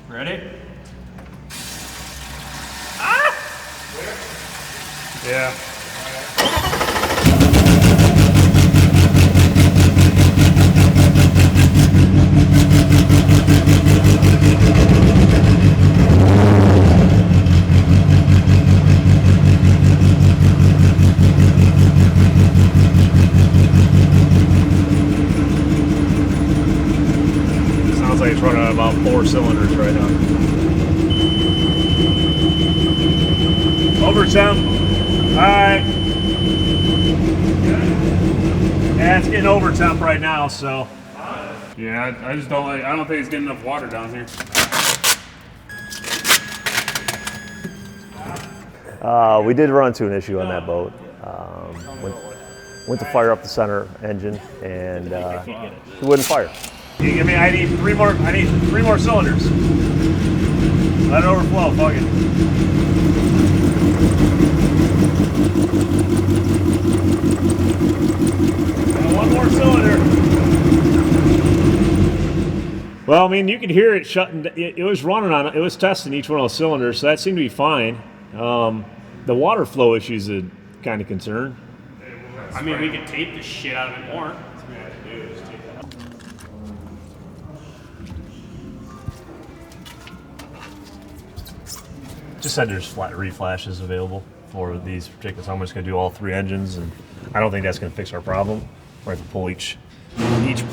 Ready? Ah! Yeah. Sounds like it's running on about 4 cylinders right now. Over temp. Alright. Yeah, it's getting over temp right now, so. Yeah, I just don't like, I don't think it's getting enough water down here. We did run into an issue on that boat. Went to fire up the center engine and it wouldn't fire. Can you give me, I need three more cylinders. Let it overflow, fuck it. One more cylinder. Well, I mean, you could hear it shutting. It was running on. It was testing each one of those cylinders, so that seemed to be fine. The water flow issue is a kind of concern. I mean, we could tape the shit out of it more. Just said there's flat reflashes available for these particular. So I'm just going to do all 3 engines, and I don't think that's going to fix our problem. We're going to pull each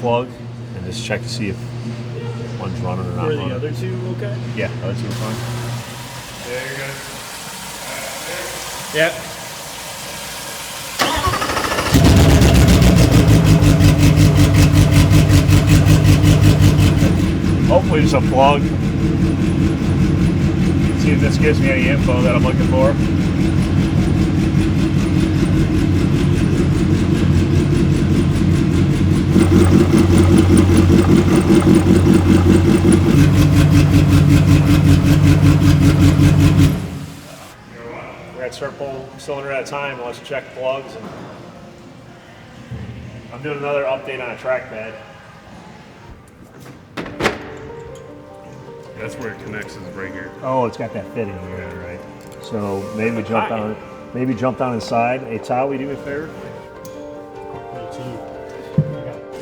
plug and just check to see if one's running or not. Were the other 2 okay? Yeah, the other 2 are fine. There you go. Yep. Hopefully just a plug. See if this gives me any info that I'm looking for. We're going to start pulling a cylinder at a time. Let's check plugs. And I'm doing another update on a trackpad. That's where it connects is right here. Oh, it's got that fitting here, right? So maybe jump down. Maybe jump down inside. Hey, Ty, will you do me a favor?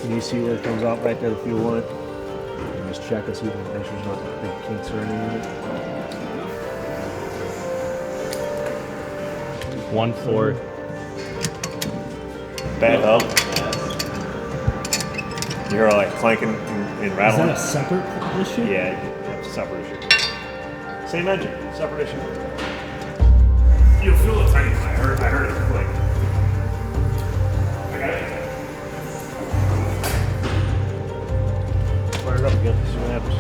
Can you see where it comes out right there, the fuel line? And just check and see if make sure there's not big kinks or anything in it. 1/4. Bad hub. You hear like clanking and rattling. Is that a separate issue? Yeah, it's a separate issue. Same engine, separate issue. You'll feel a tiny click. I heard it click. I got it. Fire it up again, see what happens.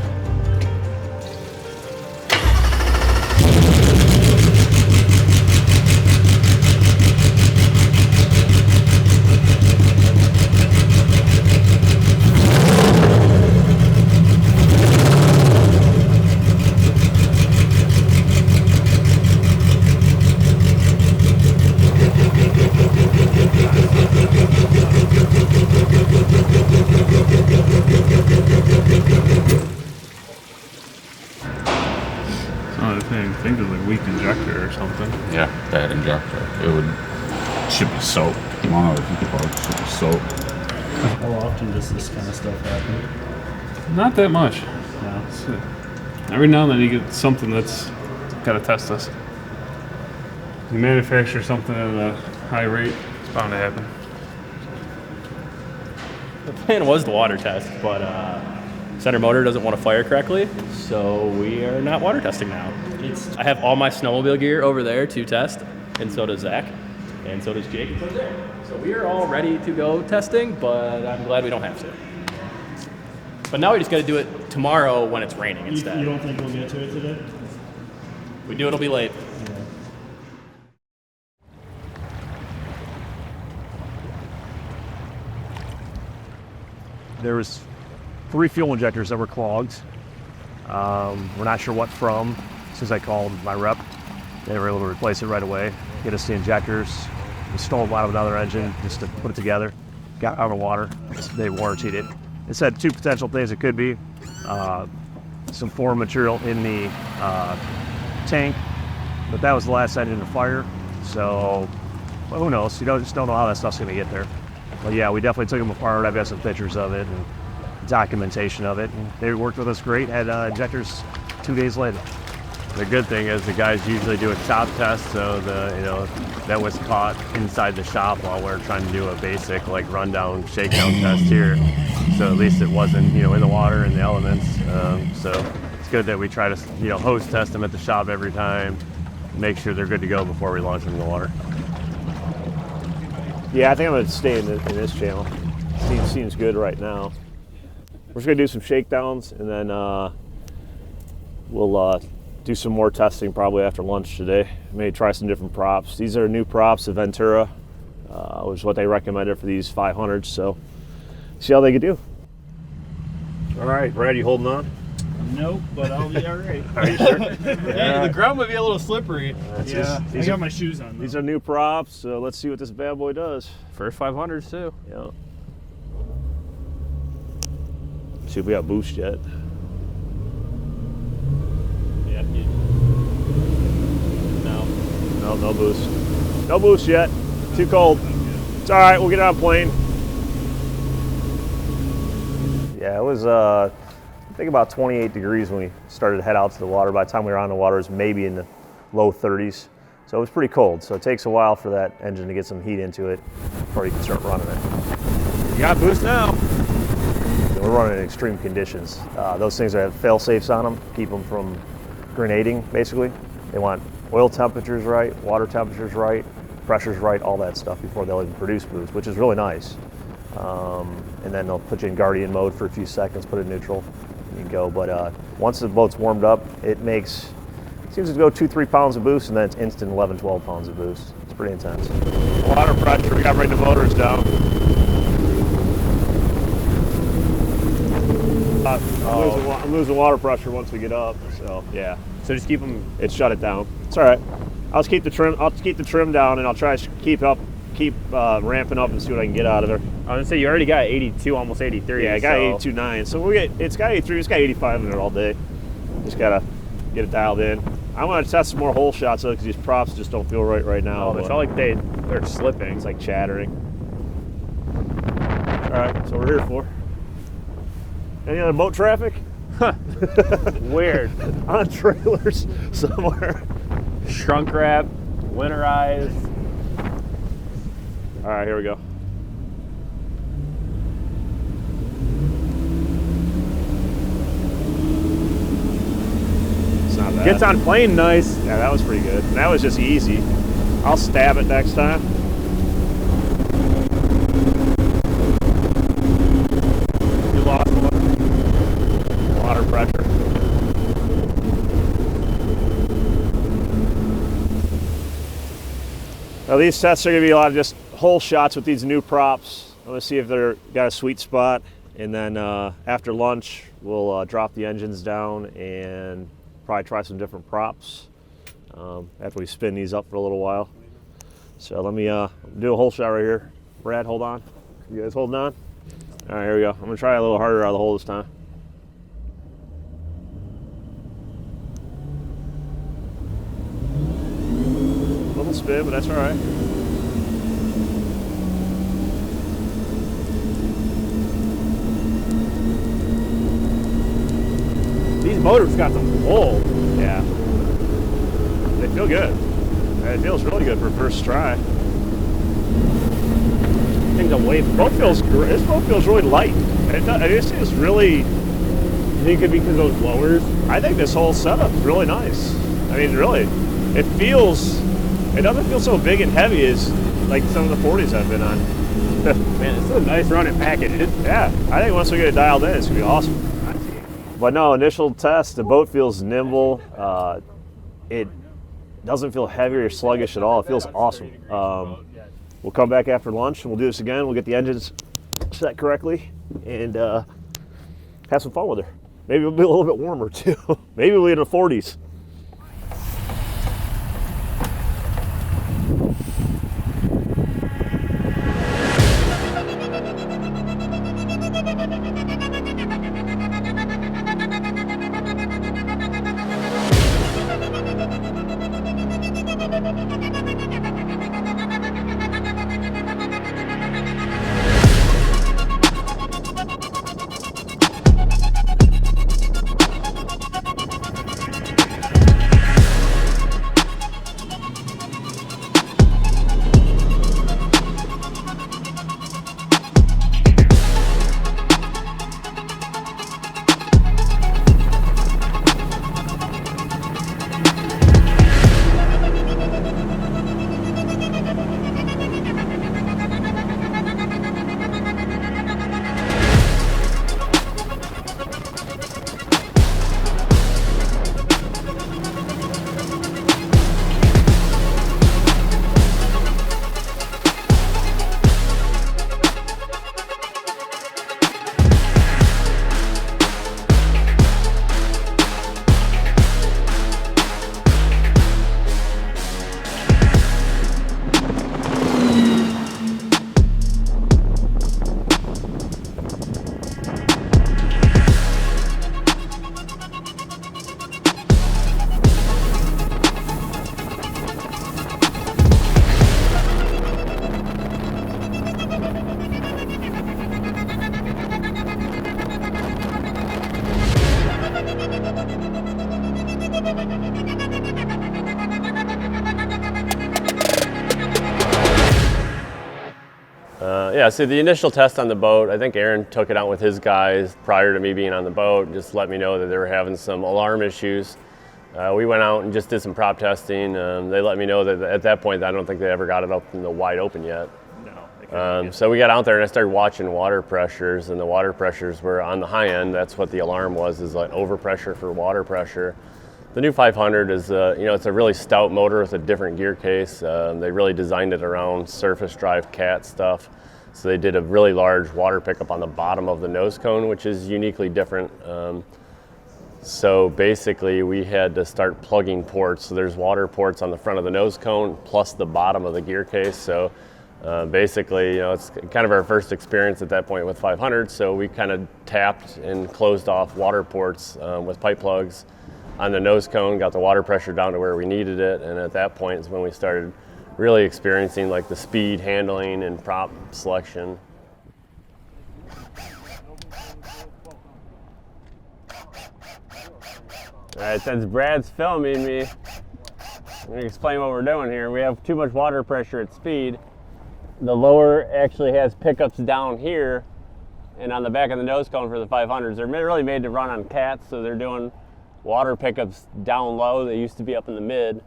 I think there's a weak injector or something. Yeah, bad injector. Should be soaked. One of the plugs should be soaked. How often does this kind of stuff happen? Not that much. No. Every now and then you get something that's got to test us. You manufacture something at a high rate, it's bound to happen. The plan was the water test, but center motor doesn't want to fire correctly, so we are not water testing now. I have all my snowmobile gear over there to test, and so does Zach, and so does Jake. So we are all ready to go testing, but I'm glad we don't have to. But now we just got to do it tomorrow when it's raining instead. You don't think we'll get to it today? If we do, it'll be late. There was 3 fuel injectors that were clogged. We're not sure what from. Since I called my rep, they were able to replace it right away, get us the injectors, install them out of another engine just to put it together, got out of the water. They warrantied it. It said 2 potential things it could be. some foreign material in the tank, but that was the last engine to fire. So, well, who knows? You just don't know how that stuff's going to get there. But yeah, we definitely took them apart. I've got some pictures of it and documentation of it. And they worked with us great. Had injectors 2 days later. The good thing is the guys usually do a shop test, so that was caught inside the shop while we're trying to do a basic like rundown shakedown test here. So at least it wasn't in the water and the elements. So it's good that we try to hose test them at the shop every time, make sure they're good to go before we launch them in the water. Yeah, I think I'm going to stay in this channel. Seems good right now. We're just going to do some shakedowns, and then we'll do some more testing probably after lunch today. Maybe try some different props. These are new props, the Ventura, which is what they recommended for these 500s. So see how they could do. All right, Brad, you holding on? Nope, but I'll be all right. Are you sure? Yeah, the ground might be a little slippery. Yeah, I got my shoes on, though. These are new props, so let's see what this bad boy does. First 500s too. Yeah. See if we got boost yet. Yeah. No. No boost. No boost yet. Too cold. It's all right. We'll get on a plane. Yeah, it was I think about 28 degrees when we started to head out to the water. By the time we were on the water, it was maybe in the low 30s. So it was pretty cold. So it takes a while for that engine to get some heat into it before you can start running it. You got boost now. We're running in extreme conditions. Those things have fail safes on them, keep them from grenading, basically. They want oil temperatures right, water temperatures right, pressures right, all that stuff before they'll even produce boost, which is really nice. And then they'll put you in guardian mode for a few seconds, put it in neutral, and you go. But once the boat's warmed up, it seems to go 2-3 pounds of boost, and then it's instant 11-12 pounds of boost. It's pretty intense. Water pressure, we got to bring the motors down. I'm losing water pressure once we get up, so yeah. So just keep them. It shut it down. It's all right. I'll keep the trim down, and I'll try to keep ramping up and see what I can get out of there. I was gonna say you already got 82, almost 83. Yeah, I got 82.9. So it's got 83. It's got 85 in it all day. Just gotta get it dialed in. I'm gonna test some more hole shots though, because these props just don't feel right now. Oh, it's not like they're slipping. It's like chattering. All right, that's what we're here for. Any other boat traffic? Weird. On trailers somewhere. Shrunk wrap, winterized. All right, here we go. It's not bad. Gets on plane nice. Yeah, that was pretty good. That was just easy. I'll stab it next time. You lost water pressure. Now these tests are going to be a lot of just hole shots with these new props. I'm going to see if they're got a sweet spot, and then after lunch we'll drop the engines down and probably try some different props after we spin these up for a little while. So let me do a hole shot right here. Brad, hold on. You guys holding on? All right, here we go. I'm going to try a little harder out of the hole this time. Little spin, but that's all right. These motors got some pull. Yeah. They feel good. It feels really good for first try. Things are way Boat feels great. This boat feels really light. It just is really. You think it could be because of those lowers? I think this whole setup is really nice. I mean, really, it doesn't feel so big and heavy as like some of the 40s I've been on. Man, it's a nice running package. Yeah, I think once we get it dialed in, it's gonna be awesome. But no, initial test, the boat feels nimble. It doesn't feel heavy or sluggish at all. It feels awesome. We'll come back after lunch and we'll do this again. We'll get the engines set correctly and have some fun with her. Maybe it'll be a little bit warmer too. Maybe we'll be in the 40s. Yeah, so the initial test on the boat, I think Aaron took it out with his guys prior to me being on the boat and just let me know that they were having some alarm issues. We went out and just did some prop testing. They let me know that at that point, I don't think they ever got it up in the wide open yet. No. So we got out there and I started watching water pressures, and the water pressures were on the high end. That's what the alarm was, is like overpressure for water pressure. The new 500 is, it's a really stout motor with a different gear case. They really designed it around surface drive cat stuff. So they did a really large water pickup on the bottom of the nose cone, which is uniquely different. So basically we had to start plugging ports. So there's water ports on the front of the nose cone plus the bottom of the gear case. So basically, it's kind of our first experience at that point with 500. So we kind of tapped and closed off water ports with pipe plugs on the nose cone, got the water pressure down to where we needed it. And at that point is when we started really experiencing like the speed, handling, and prop selection. All right, since Brad's filming me, I'm gonna explain what we're doing here. We have too much water pressure at speed. The lower actually has pickups down here and on the back of the nose cone for the 500s. They're really made to run on cats, so they're doing water pickups down low. They used to be up in the mid.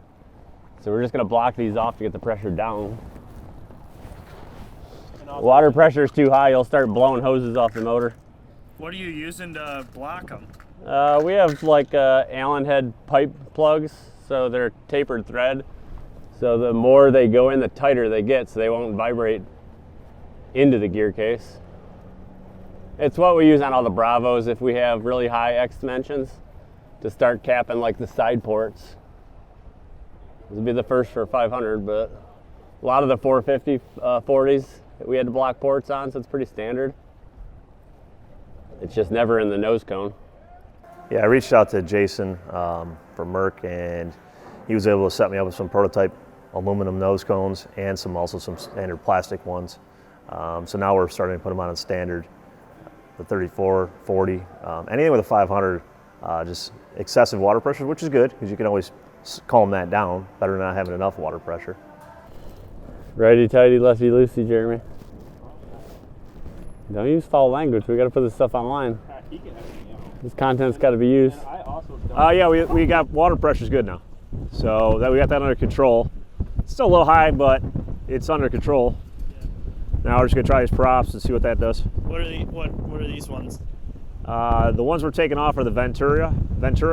So we're just gonna block these off to get the pressure down. Water pressure is too high, you'll start blowing hoses off the motor. What are you using to block them? We have like Allen head pipe plugs, so they're tapered thread. So the more they go in, the tighter they get, so they won't vibrate into the gear case. It's what we use on all the Bravos if we have really high X dimensions to start capping like the side ports. This would be the first for 500, but a lot of the 450 40s we had to block ports on, so it's pretty standard. It's just never in the nose cone. Yeah, I reached out to Jason from Merc, and he was able to set me up with some prototype aluminum nose cones and also some standard plastic ones. So now we're starting to put them on standard, the 34, 40, anything with a 500, just excessive water pressure, which is good because you can always calm that down, better than not having enough water pressure. Righty tighty, lefty loosey, Jeremy. Don't use foul language. We got to put this stuff online. This content's got to be used. Yeah, we got water pressure's good now, so that we got that under control. It's still a little high, but it's under control. Now we're just gonna try these props and see what that does. What are these ones? The ones we're taking off are the Ventura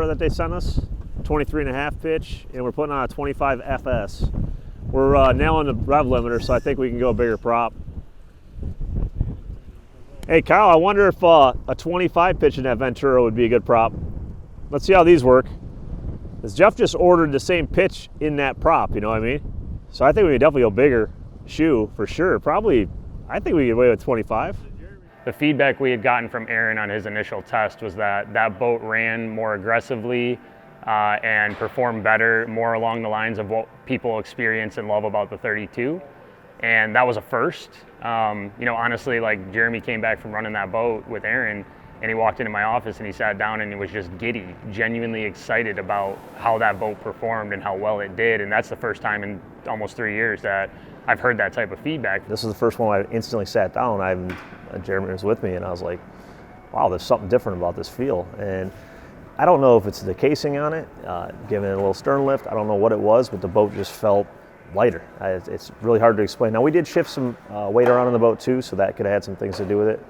that they sent us, 23.5 pitch, and we're putting on a 25 FS. We're nailing the rev limiter, so I think we can go a bigger prop. Hey Kyle, I wonder if a 25 pitch in that Ventura would be a good prop. Let's see how these work. Because Jeff just ordered the same pitch in that prop, you know what I mean? So I think we could definitely go bigger shoe for sure. Probably, I think we could weigh with 25. The feedback we had gotten from Aaron on his initial test was that that boat ran more aggressively and performed better, more along the lines of what people experience and love about the 32. And that was a first. Honestly, like Jeremy came back from running that boat with Aaron, and he walked into my office and he sat down and he was just giddy, genuinely excited about how that boat performed and how well it did. And that's the first time in almost 3 years that I've heard that type of feedback. This is the first one I instantly sat down. Jeremy was with me, and I was like, wow, there's something different about this feel. And I don't know if it's the casing on it, giving it a little stern lift. I don't know what it was, but the boat just felt lighter. It's really hard to explain. Now, we did shift some weight around on the boat too, so that could have had some things to do with it.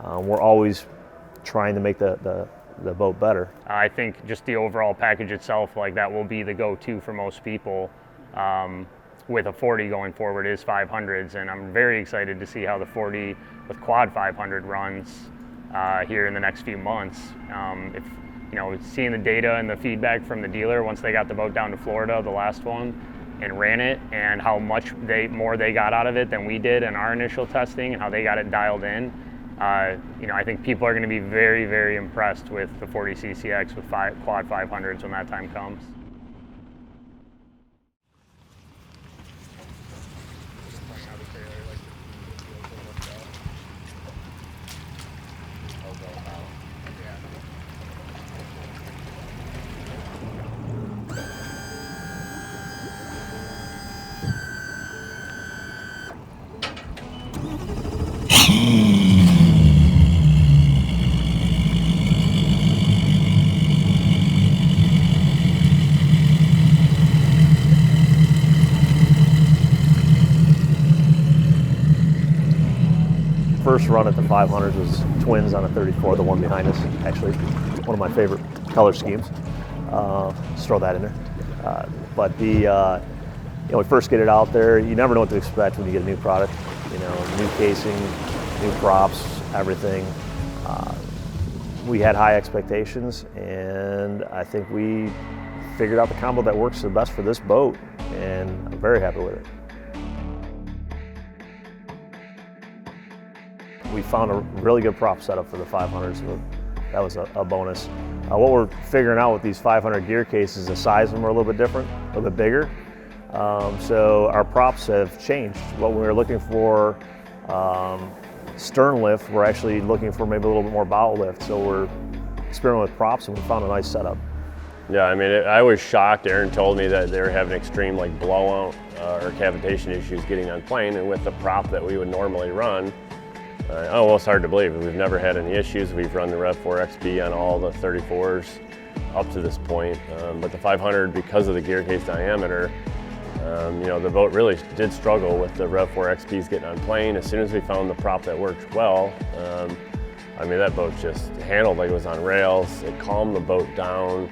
We're always trying to make the boat better. I think just the overall package itself, like that will be the go-to for most people. With a 40 going forward is 500s, and I'm very excited to see how the 40 with quad 500 runs here in the next few months. Seeing the data and the feedback from the dealer once they got the boat down to Florida, the last one, and ran it, and how much more they got out of it than we did in our initial testing, and how they got it dialed in. I think people are going to be very, very impressed with the 40 CCX with quad 500s when that time comes. first run at the 500s was twins on a 34, the one behind us, actually. One of my favorite color schemes. Just throw that in there. But the, we first get it out there, you never know what to expect when you get a new product. New casing, new props, everything. We had high expectations, and I think we figured out the combo that works the best for this boat, and I'm very happy with it. We found a really good prop setup for the 500s. So that was a bonus. What we're figuring out with these 500 gear cases, the size of them are a little bit different, a little bit bigger. So our props have changed. What we were looking for, stern lift, we're actually looking for maybe a little bit more bow lift. So we're experimenting with props, and we found a nice setup. Yeah, I mean, I was shocked. Aaron told me that they were having extreme blowout or cavitation issues getting on plane, and with the prop that we would normally run, almost hard to believe. We've never had any issues. We've run the Rev 4 XB on all the 34s up to this point, but the 500, because of the gear case diameter, the boat really did struggle with the Rev 4 XBs getting on plane. As soon as we found the prop that worked well, that boat just handled like it was on rails. It calmed the boat down.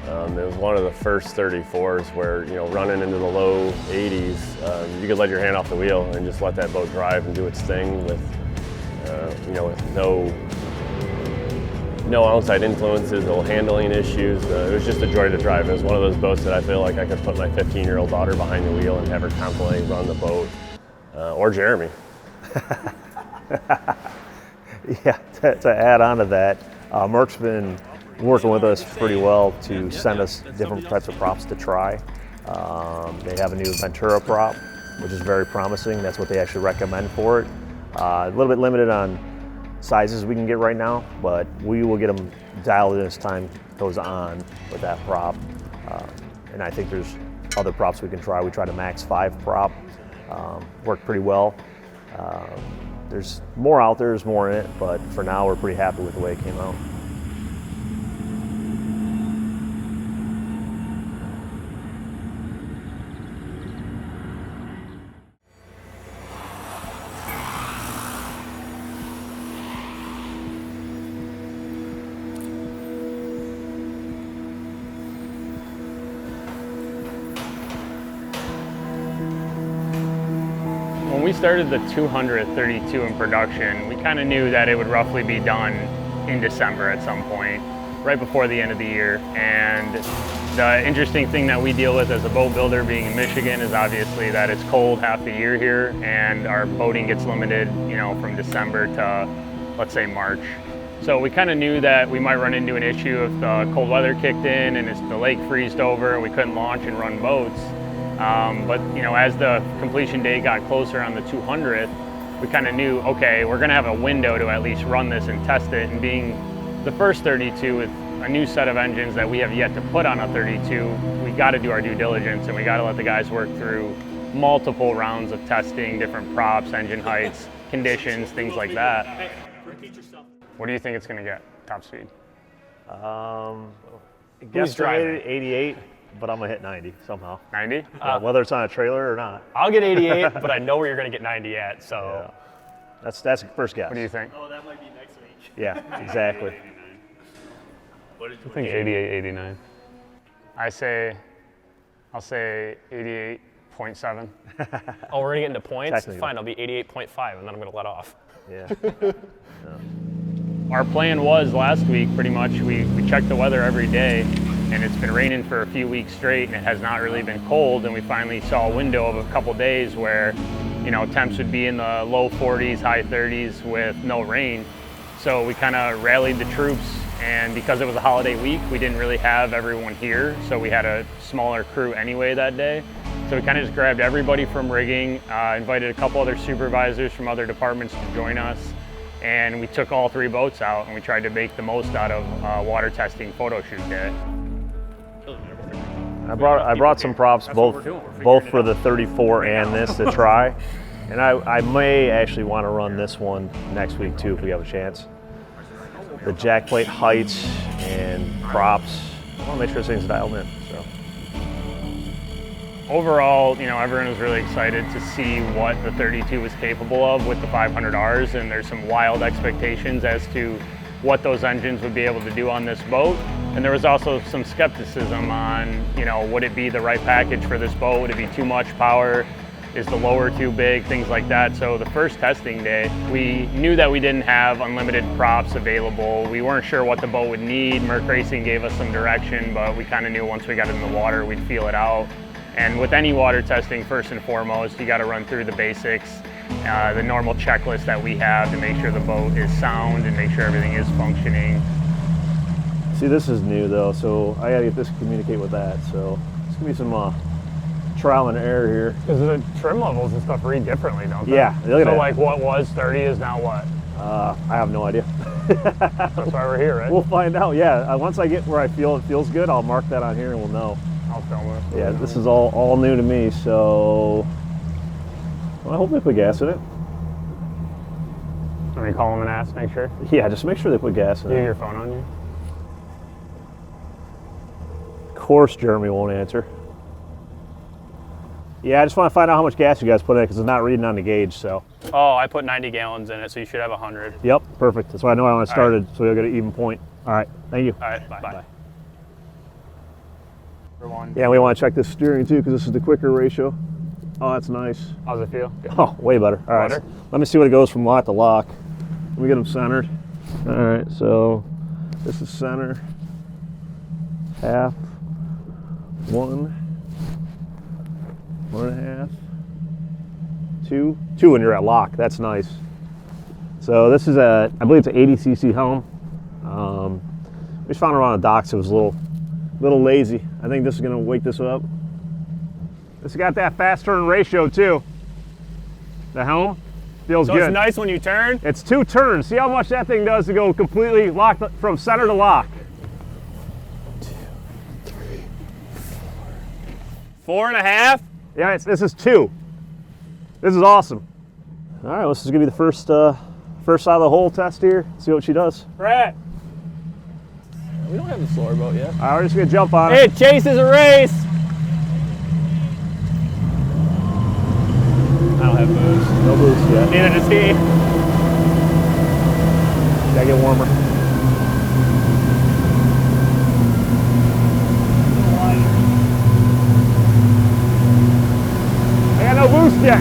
It was one of the first 34s where, running into the low 80s, you could let your hand off the wheel and just let that boat drive and do its thing with, with no outside influences, no handling issues. It was just a joy to drive. It was one of those boats that I feel like I could put my 15-year-old daughter behind the wheel and have her confidently run the boat, or Jeremy. Yeah, to add on to that, Merck's been working with us pretty well to send us different types of props to try. They have a new Ventura prop, which is very promising. That's what they actually recommend for it. A little bit limited on sizes we can get right now, but we will get them dialed in as time goes on with that prop. And I think there's other props we can try. We tried a Max 5 prop, worked pretty well. There's more out there, there's more in it, but for now we're pretty happy with the way it came out. When we started the 232 in production, we kind of knew that it would roughly be done in December at some point, right before the end of the year. And the interesting thing that we deal with as a boat builder being in Michigan is obviously that it's cold half the year here, and our boating gets limited, from December to, let's say, March. So we kind of knew that we might run into an issue if the cold weather kicked in and the lake freezed over and we couldn't launch and run boats. But as the completion date got closer on the 200th, we kind of knew, okay, we're going to have a window to at least run this and test it. And being the first 32 with a new set of engines that we have yet to put on a 32, we got to do our due diligence, and we got to let the guys work through multiple rounds of testing, different props, engine heights, conditions, things like that. What do you think it's going to get, top speed? Guess driving 88. But I'm gonna hit 90 somehow. 90? Whether it's on a trailer or not. I'll get 88, but I know where you're going to get 90 at, so. Yeah. That's the first guess. What do you think? Oh, that might be next week. Yeah, exactly. I think 88, 89. I'll say 88.7. Oh, we're going to get into points? Technically. Fine, I'll be 88.5, and then I'm going to let off. Yeah. Our plan was last week, pretty much, we checked the weather every day, and it's been raining for a few weeks straight, and it has not really been cold, and we finally saw a window of a couple days where, temps would be in the low 40s, high 30s with no rain. So we kind of rallied the troops, and because it was a holiday week, we didn't really have everyone here, so we had a smaller crew anyway that day. So we kind of just grabbed everybody from rigging, invited a couple other supervisors from other departments to join us, and we took all 3 boats out, and we tried to make the most out of water testing photo shoot day. I brought some props both for the 34 and this to try, and I may actually want to run this one next week too if we have a chance. The jack plate heights and props, I want to make sure things dialed in. So overall, you know, everyone was really excited to see what the 32 was capable of with the 500Rs, and there's some wild expectations as to what those engines would be able to do on this boat. And there was also some skepticism on, you know, would it be the right package for this boat? Would it be too much power? Is the lower too big? Things like that. So the first testing day, we knew that we didn't have unlimited props available. We weren't sure what the boat would need. Mercury Racing gave us some direction, but we kind of knew once we got in the water, we'd feel it out. And with any water testing, first and foremost, you got to run through the basics, the normal checklist that we have to make sure the boat is sound and make sure everything is functioning. See, this is new though, so I gotta get this to communicate with that. So it's gonna be some trial and error here. Because the trim levels and stuff read differently, don't they? Yeah, look at so that. like what was 30 is now what? I have no idea. That's why we're here, right? We'll find out. Yeah, once I get where I feel it feels good, I'll mark that on here and we'll know. I'll film it. Yeah, this is all new to me, so well, I hope they put gas in it. Let me call them and ask, make sure. Yeah, just make sure they put gas in Do you it. have your phone on you? Of course, Jeremy won't answer. Yeah, I just want to find out how much gas you guys put in it because it's not reading on the gauge. So. Oh, I put 90 gallons in it, so you should have 100. Yep, perfect. That's why I know when I started, so we'll get an even point. All right, thank you. All right, bye. Yeah, we want to check this steering too because this is the quicker ratio. Oh, that's nice. How's it feel? Good. Oh, way better. All right, Better? let me see what it goes from lock to lock. Let me get them centered. All right, so this is center, half, 1, 1.5, 2 when you're at lock. That's nice. So this is I believe it's an 80 cc helm. We just found it around the docks. It was a little lazy. I think this is gonna wake this up. It's got that fast turn ratio too. The helm feels So good. it's nice when you turn? It's 2 turns. See how much that thing does to go completely locked from center to lock. 4.5? Yeah, this is 2. This is awesome. All right, this is gonna be the first side of the hole test here. See what she does. Brett. We don't have the slower boat yet. All right, we're just gonna jump on it. It chases a race. I don't have boost. No boost yet. Neither does he. Gotta get warmer. I got no boost yet.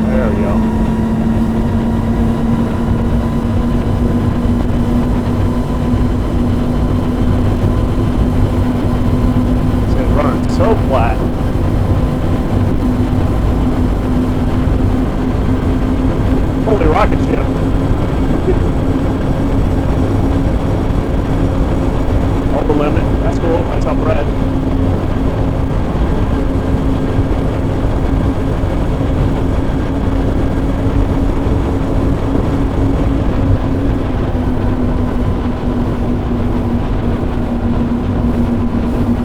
There we go. It's running so flat. Holy rocket ship. Over limit. That's cool. That's up red.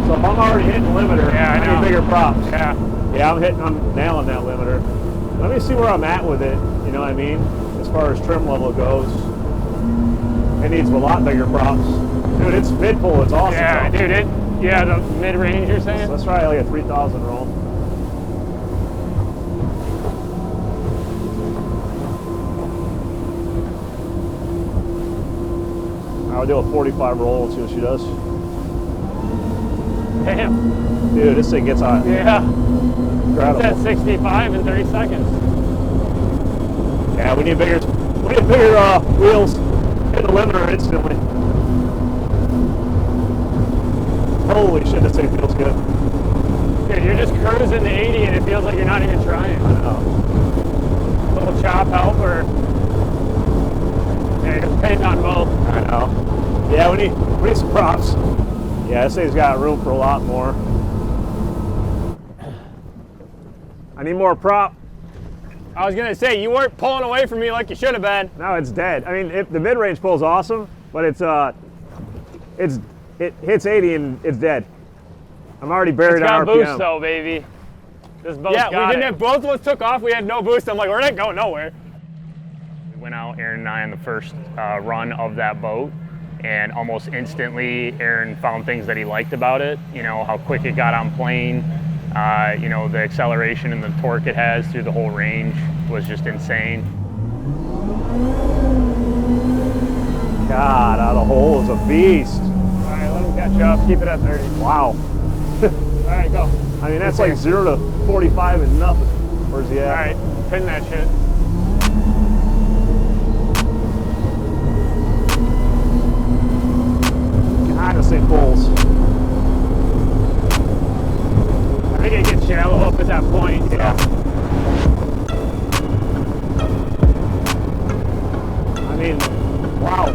So if I'm already hitting the limiter, Yeah, I I know. need bigger props. Yeah. Yeah, I'm nailing that limiter. Let me see where I'm at with it, you know what I mean? As far as trim level goes. It needs a lot bigger props. Dude, it's mid-pull, it's awesome. Yeah, though. dude, yeah, the mid-range you're saying? So let's try like a 3,000 roll. I'll do a 45 roll and see what she does. Damn. Dude, this thing gets on. Yeah. Incredible. It's at 65 in 30 seconds. Yeah, we need bigger wheels. Hit the limiter instantly. Holy shit, this thing feels good. Dude, you're just cruising to 80 and it feels like you're not even trying. I know. Little chop helper. Yeah, you're depending on both. I know. Yeah, we need some props. Yeah, this thing's got room for a lot more. I need more prop. I was gonna say, you weren't pulling away from me like you should have been. No, it's dead. I mean, the mid-range pull is awesome, but it hits 80 and it's dead. I'm already buried It's got on RPM. boost though, baby. This boat's Yeah, got we it. Both of us took off, we had no boost. I'm like, we're not going nowhere. We went out, Aaron and I, on the first run of that boat, and almost instantly Aaron found things that he liked about it. You know, how quick it got on plane, you know, the acceleration and the torque it has through the whole range was just insane. God, out of the hole is a beast. All right, let him catch up. Keep it at 30. Wow. All right, go. I mean, that's like 0 to 45 and nothing. Where's he at? All right, pin that shit. God, this thing pulls. I think it gets shallow up at that point. Yeah. I mean, wow.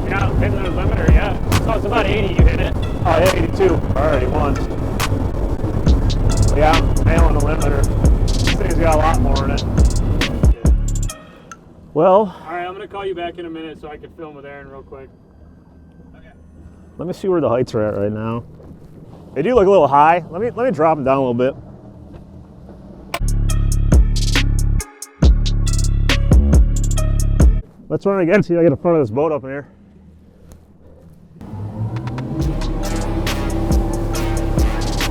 You're not hitting the limiter yet. So it's about 80 you hit it. Oh, yeah, 82. Already once. Yeah, I'm nailing the limiter. This thing's got a lot more in it. Well, All right, I'm going to call you back in a minute so I can film with Aaron real quick. let me see where the heights are at right now. They do look a little high. Let me drop them down a little bit. Let's run again, see if I get in front of this boat up in here.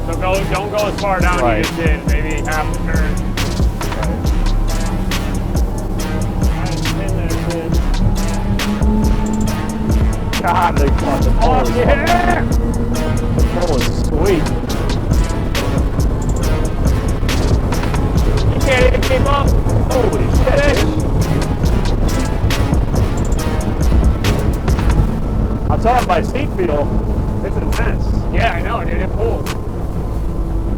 So don't go as far down Right. as you just did. Maybe half the turn. God, they fucking Oh, yeah! The pole is sweet. You can't even keep up. Holy shit. I'll tell you, my seat feel, it's intense. Yeah, I know, dude. It pulls.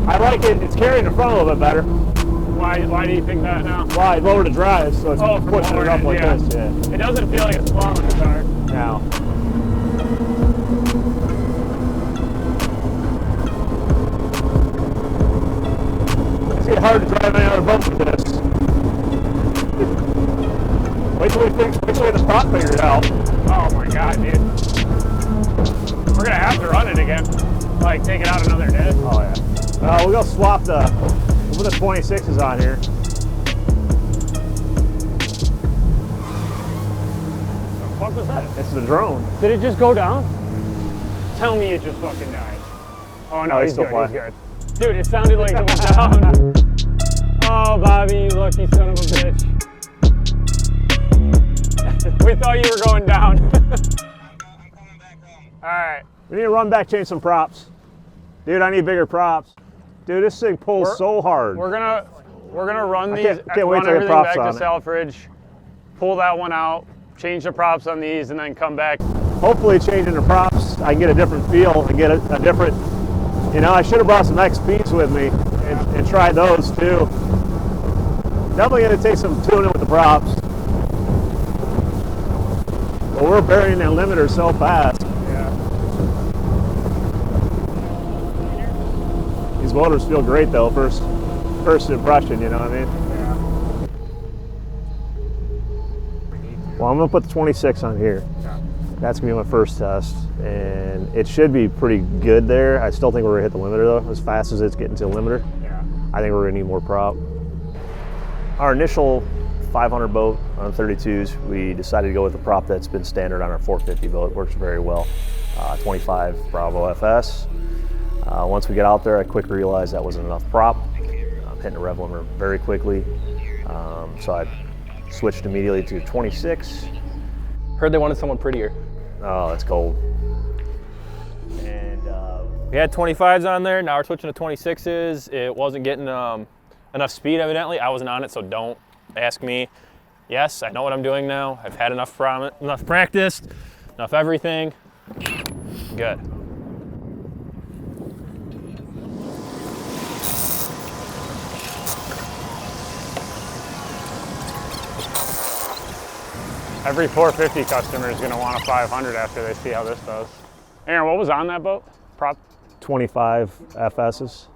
I like it, it's carrying the front a little bit better. Why do you think that now? Well, I lowered the drive, so it's Oh, for pushing it up lowering like it, this, yeah. It doesn't feel like it's plowing the car. Now. It's getting hard to drive any other boat with this. Wait till we get the prop figured out. Oh my god, dude. We're gonna have to run it again. Like, take it out another day. Oh yeah. We're gonna swap we'll put the 26s on here. What the fuck was that? It's the drone. Did it just go down? Tell me it just fucking died. Oh no, Oh, he's still good, he's flying. good. Dude, it sounded like it went down. Oh, Bobby, you lucky son of a bitch. We thought you were going down. I'm coming back home. Alright. We need to run back, change some props. Dude, I need bigger props. Dude, this thing pulls so hard. We're gonna run these, can't wait run till I get everything props back on to it. Selfridge, pull that one out, change the props on these, and then come back. Hopefully changing the props, I can get a different feel and get a different, you know, I should have brought some XPs with me and tried those too. Definitely gonna take some tuning with the props. But we're burying that limiter so fast. Yeah. These motors feel great though, first impression, you know what I mean? Yeah. Well, I'm gonna put the 26 on here. That's gonna be my first test, and it should be pretty good there. I still think we're gonna hit the limiter though, as fast as it's getting to the limiter. Yeah. I think we're gonna need more prop. Our initial 500 boat on 32s, we decided to go with the prop that's been standard on our 450 boat. It works very well. 25 Bravo FS. Once we get out there, I quickly realized that wasn't enough prop. I'm hitting the rev limiter very quickly. So I switched immediately to 26. Heard they wanted someone prettier. Oh, it's cold. And we had 25s on there. Now we're switching to 26s. It wasn't getting enough speed, evidently. I wasn't on it, so don't ask me. Yes, I know what I'm doing now. I've had enough practice, enough everything. Good. Every 450 customer is going to want a 500 after they see how this does. Aaron, what was on that boat? Prop? 25 FSs.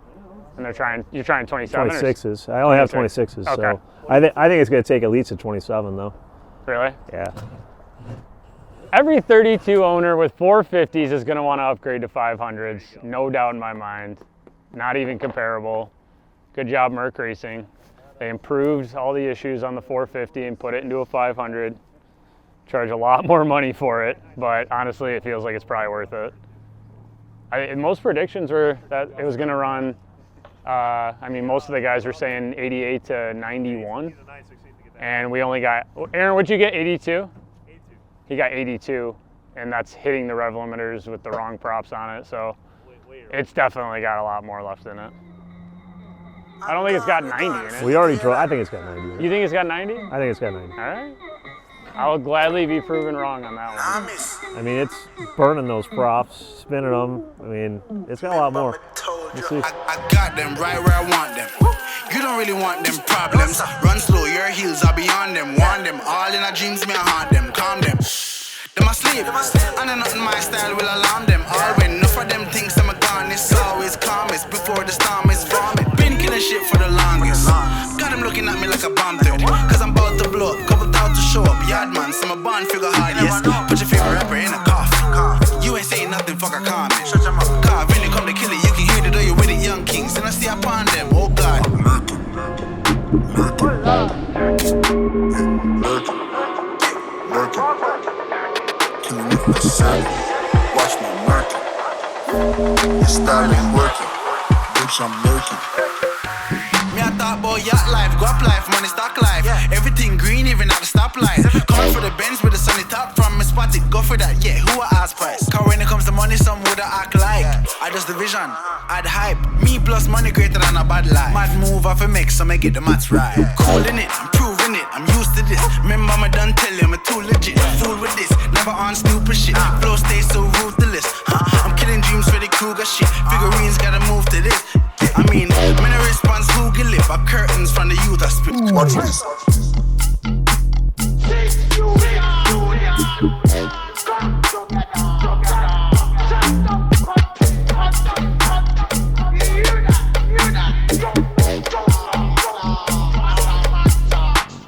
And you're trying 27? 26s. I only have 26s, Okay. so I think it's going to take at least a 27 though. Really? Yeah. Every 32 owner with 450s is going to want to upgrade to 500s. No doubt in my mind. Not even comparable. Good job, Mercury Racing. They improved all the issues on the 450 and put it into a 500. charge a lot more money for it, but honestly, it feels like it's probably worth it. Most predictions were that it was going to run, I mean, most of the guys were saying 88 to 91, and we only got, Aaron, what'd you get, 82? He got 82, and that's hitting the rev limiters with the wrong props on it, so it's definitely got a lot more left in it. I don't think it's got 90 in it. We already drove. I think it's got 90 in it. You think it's got 90? I think it's got 90. All right. I'll gladly be proven wrong on that one. I mean, it's burning those props, spinning them. I mean, it's got a lot more. Let's see. I got them right where I want them. You don't really want them problems. Run slow, your heels are beyond them. Want them all in our dreams, me I haunt them. Calm them. Them asleep, and then nothing my style will alarm them. All when enough of them things I'm gone, it's always calmest before the storm is forming. Been killing shit for the longest. Got them looking at me like a bomb threat, cause I'm about to blow up. Couple thoughts to show up, yard man, so my bond figure hard, yes. Put your favorite rapper in a coffin. You ain't saying nothing, fuck a comment. Car really come to kill it, you can hear it though you're with it, young kings. And I see upon them, oh God. Watch me murky. Your style ain't working. Bitch, I'm lurking. Me I thought about yacht life, guap life, money stock life. Everything green, even at the stoplight. Coming for the Benz with the sunny top from me spot it. Go for that, yeah, who I ask price? Cause when it comes to money, some would act like I just the vision, I'd hype. Me plus money greater than a bad life. Mad move off a mix, so make it the maths right. Cool in it, I'm proving it, I'm used to this. Remember me done tell you, I'm too legit. Fool with this, never on stupid shit. Flow stays so ruthless. I'm killing dreams for the Kruger shit. Figurines gotta move to this. I mean, when I response, Google it. Our curtains from the youth I spit. Watch this.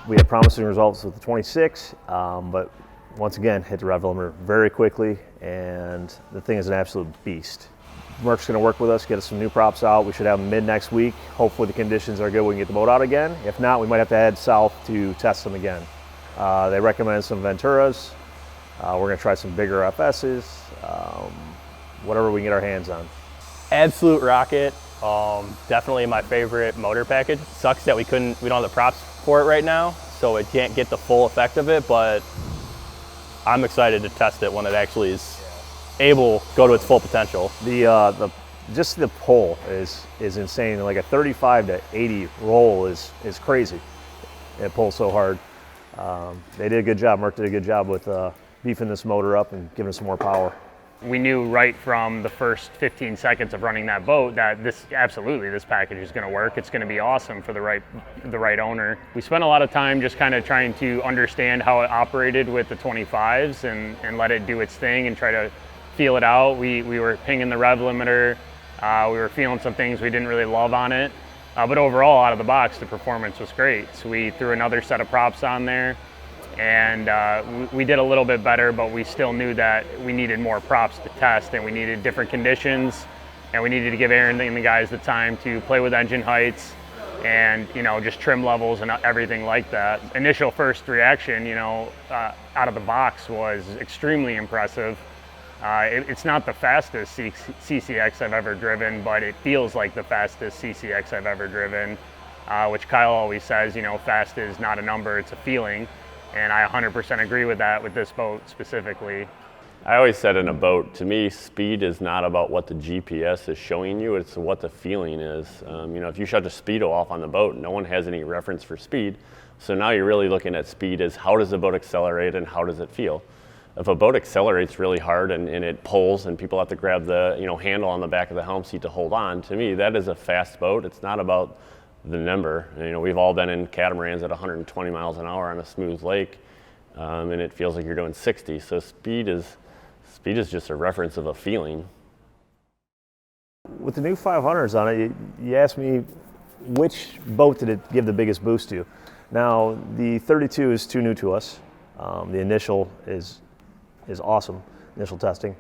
We had promising results with the 26, but once again, hit the rev limiter very quickly, and the thing is an absolute beast. Merc's going to work with us, get us some new props out. We should have them mid next week. Hopefully the conditions are good, we can get the boat out again. If not, we might have to head south to test them again. They recommend some Venturas. We're going to try some bigger FSs, whatever we can get our hands on. Absolute rocket. Definitely my favorite motor package. Sucks that we don't have the props for it right now, so it can't get the full effect of it, but I'm excited to test it when it actually is able to go to its full potential. Just the pull is insane. Like a 35 to 80 roll is crazy. It pulls so hard. They did a good job. Merc did a good job with beefing this motor up and giving us some more power. We knew right from the first 15 seconds of running that boat that this package is going to work. It's going to be awesome for the right owner. We spent a lot of time just kind of trying to understand how it operated with the 25s and let it do its thing and try to feel it out. We were pinging the rev limiter. We were feeling some things we didn't really love on it. But overall, out of the box, the performance was great. So we threw another set of props on there, and we did a little bit better, but we still knew that we needed more props to test, and we needed different conditions, and we needed to give Aaron and the guys the time to play with engine heights and, you know, just trim levels and everything like that. Initial first reaction, you know, out of the box was extremely impressive. It's not the fastest CCX I've ever driven, but it feels like the fastest CCX I've ever driven, which Kyle always says, you know, fast is not a number, it's a feeling. And I 100% agree with that with this boat specifically. I always said in a boat, to me, speed is not about what the GPS is showing you, it's what the feeling is. You know, if you shut the speedo off on the boat, no one has any reference for speed. So now you're really looking at speed as how does the boat accelerate and how does it feel? If a boat accelerates really hard and it pulls and people have to grab the handle on the back of the helm seat to hold on, to me that is a fast boat. It's not about the number. You know, we've all been in catamarans at 120 miles an hour on a smooth lake, and it feels like you're doing 60. So speed is just a reference of a feeling. With the new 500s on it, you asked me which boat did it give the biggest boost to. Now the 32 is too new to us. The initial is awesome, initial testing.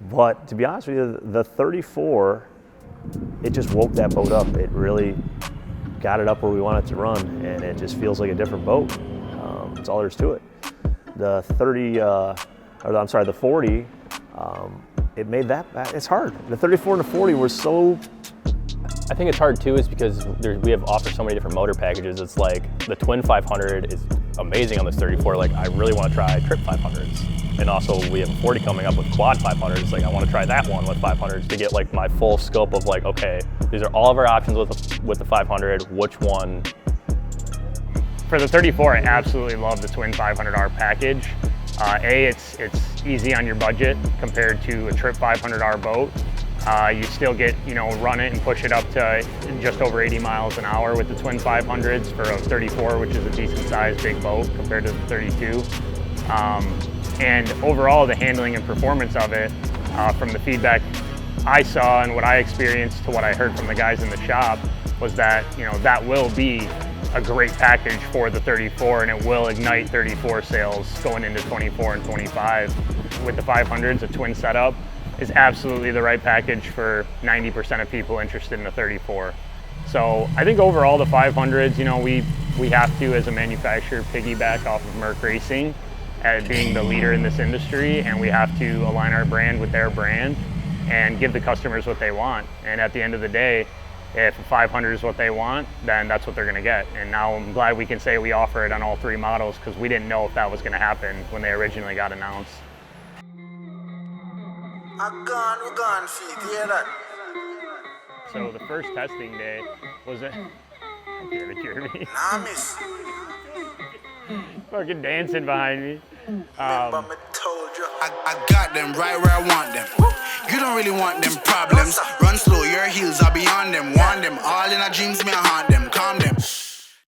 But to be honest with you, the 34, it just woke that boat up. It really got it up where we want it to run, and it just feels like a different boat. That's all there is to it. the 30, or I'm sorry, the 40, it made that, it's hard. The 34 and the 40 were so. I think it's hard too is because we have offered so many different motor packages. It's like the twin 500 is amazing on this 34. Like I really want to try trip 500s. And also we have a 40 coming up with quad 500s. Like I want to try that one with 500s to get like my full scope of like, okay, these are all of our options with the 500, which one? For the 34, I absolutely love the twin 500R package. It's easy on your budget compared to a trip 500R boat. You still get, run it and push it up to just over 80 miles an hour with the twin 500s for a 34, which is a decent sized big boat compared to the 32. And overall, the handling and performance of it, from the feedback I saw and what I experienced to what I heard from the guys in the shop, was that, that will be a great package for the 34, and it will ignite 34 sales going into 24 and 25. With the 500s, a twin setup is absolutely the right package for 90% of people interested in the 34. So I think overall the 500s, we have to, as a manufacturer, piggyback off of Mercury Racing as being the leader in this industry, and we have to align our brand with their brand and give the customers what they want. And at the end of the day, if a 500 is what they want, then that's what they're going to get. And now I'm glad we can say we offer it on all three models, because we didn't know if that was going to happen when they originally got announced. We're gone, feet, you hear that? So the first testing day was a Jeremy. Nah, miss. Fucking dancing behind me. But me told you. I got them right where I want them. You don't really want them problems. Run slow, your heels are beyond them. Want them all in our dreams, me I haunt them. Calm them.